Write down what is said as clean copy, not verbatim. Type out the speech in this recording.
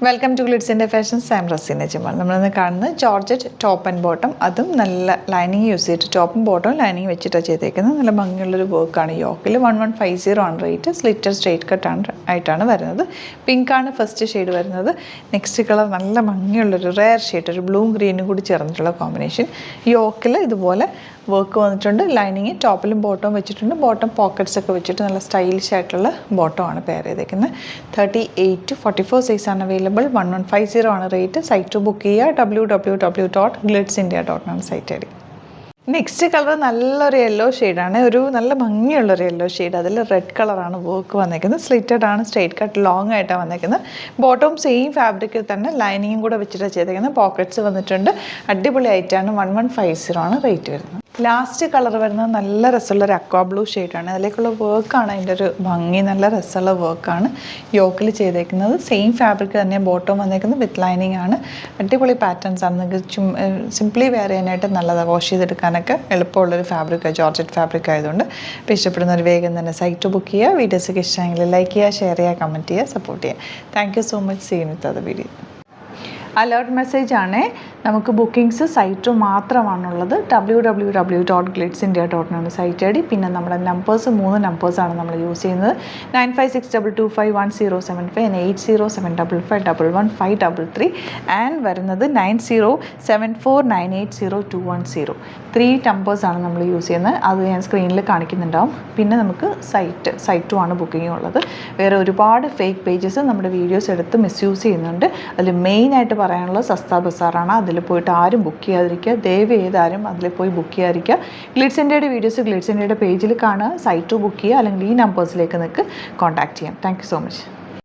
Welcome to ഗ്ലിറ്റ്സിൻ്റെ fashions. I'm Raseena Jamal. നമ്മളിന്ന് കാണുന്നത് ജോർജറ്റ് ടോപ്പ് ആൻഡ് ബോട്ടം, അതും നല്ല ലൈനിങ് യൂസ് ചെയ്തിട്ട് ടോപ്പും ബോട്ടവും ലൈനിങ് വെച്ചിട്ടാണ് ചെയ്തേക്കുന്നത്. നല്ല ഭംഗിയുള്ളൊരു വർക്കാണ്. യോക്കിൽ 1150 ആണ് റേറ്റ്. സ്ലിറ്റർ സ്ട്രേറ്റ് കട്ടാണ് ആയിട്ടാണ് വരുന്നത്. പിങ്കാണ് ഫസ്റ്റ് ഷെയ്ഡ് വരുന്നത്. നെക്സ്റ്റ് കളർ നല്ല ഭംഗിയുള്ളൊരു റെയർ ഷെയ്ഡ്, ഒരു ബ്ലൂ ഗ്രീനും കൂടി ചേർന്നിട്ടുള്ള കോമ്പിനേഷൻ. യോക്കിൽ ഇതുപോലെ വർക്ക് വന്നിട്ടുണ്ട്. ലൈനിങ് ടോപ്പിലും ബോട്ടവും വെച്ചിട്ടുണ്ട്. ബോട്ടം പോക്കറ്റ്സ് ഒക്കെ വെച്ചിട്ട് നല്ല സ്റ്റൈലിഷ് ആയിട്ടുള്ള ബോട്ടമാണ് പെയർ ചെയ്തേക്കുന്നത്. 38 to 44 സൈസാണ് അവൈലബിൾ. 1150 ആണ് റേറ്റ്. സൈറ്റ് ബുക്ക് ചെയ്യുക. www.glitzindia.com site I D. Next colour നല്ലൊരു യെല്ലോ ഷെയ്ഡാണ്. ഒരു നല്ല ഭംഗിയുള്ളൊരു യെല്ലോ ഷെയ്ഡ്. അതിൽ റെഡ് കളറാണ് വർക്ക് വന്നേക്കുന്നത്. സ്ലിറ്റഡ് ആണ്, സ്ട്രേറ്റ് കട്ട് ലോങ് ആയിട്ടാണ് വന്നേക്കുന്നത്. ബോട്ടവും സെയിം ഫാബ്രിക്കിൽ തന്നെ ലൈനിങ്ങും കൂടെ വെച്ചിട്ടാണ് ചെയ്തേക്കുന്നത്. പോക്കറ്റ്സ് വന്നിട്ടുണ്ട്. അടിപൊളി ആയിട്ടാണ്. 1150 ആണ് റേറ്റ് വരുന്നത്. ലാസ്റ്റ് കളർ വരുന്നത് നല്ല രസമുള്ളൊരു അക്വാ ബ്ലൂ ഷെയ്ഡാണ്. അതിലേക്കുള്ള വർക്കാണ് അതിൻ്റെ ഒരു ഭംഗി. നല്ല രസമുള്ള വർക്കാണ് യോക്കിൽ ചെയ്തേക്കുന്നത്. സെയിം ഫാബ്രിക് തന്നെ ബോട്ടം വന്നേക്കുന്നത്. വിത്ത് ലൈനിങ് ആണ്. അടിപൊളി പാറ്റേൺസ് ആണ്. നിങ്ങൾക്ക് സിംപ്ലി വെയർ ചെയ്യാനായിട്ട് നല്ലതാണ്. വാഷ് ചെയ്തെടുക്കാനൊക്കെ എളുപ്പമുള്ളൊരു ഫാബ്രിക്കാണ്. ജോർജറ്റ് ഫാബ്രിക് ആയതുകൊണ്ട് ഇപ്പോൾ ഇഷ്ടപ്പെടുന്നവർ വേഗം തന്നെ സൈറ്റ് ബുക്ക് ചെയ്യുക. വീഡിയോസൊക്കെ ഇഷ്ടമെങ്കിൽ ലൈക്ക് ചെയ്യുക, ഷെയർ ചെയ്യുക, കമൻറ്റ് ചെയ്യുക, സപ്പോർട്ട് ചെയ്യുക. Thank you so much. See you with other video. Alert message ആണ്. നമുക്ക് ബുക്കിംഗ്സ് സൈറ്റ് മാത്രമാണുള്ളത്. www.glitzindia.com site I D. പിന്നെ നമ്മുടെ നമ്പേഴ്സ് 3 നമ്പേഴ്സാണ് നമ്മൾ യൂസ് ചെയ്യുന്നത്. 9562251075 and 8075551153 ആൻഡ് വരുന്നത് 9074980210. 3 നമ്പേഴ്സാണ് നമ്മൾ യൂസ് ചെയ്യുന്നത്. അത് ഞാൻ സ്ക്രീനിൽ കാണിക്കുന്നുണ്ടാവും. പിന്നെ നമുക്ക് സൈറ്റും ആണ് ബുക്കിംഗ് ഉള്ളത്. വേറെ ഒരുപാട് ഫേക്ക് പേജസ് നമ്മുടെ വീഡിയോസ് എടുത്ത് മിസ്യൂസ് ചെയ്യുന്നുണ്ട്. അതിൽ മെയിനായിട്ട് പറയാനുള്ളത് സസ്ത ബസാറാണ്. അതിൽ പോയിട്ട് ആരും ബുക്ക് ചെയ്യാതിരിക്കുക. ദയവ് ചെയ്താരും അതിൽ പോയി ബുക്ക് ചെയ്യാതിരിക്കുക. ഗ്ലിറ്റ്സ് ഇന്ത്യയുടെ വീഡിയോസ് ഗ്ലിറ്റ്സ് ഇന്ത്യയുടെ പേജിൽ കാണുക. സൈറ്റ് ബുക്ക് ചെയ്യുക. അല്ലെങ്കിൽ ഈ നമ്പേഴ്സിലേക്ക് നിങ്ങൾക്ക് കോൺടാക്ട് ചെയ്യാം. Thank you so much.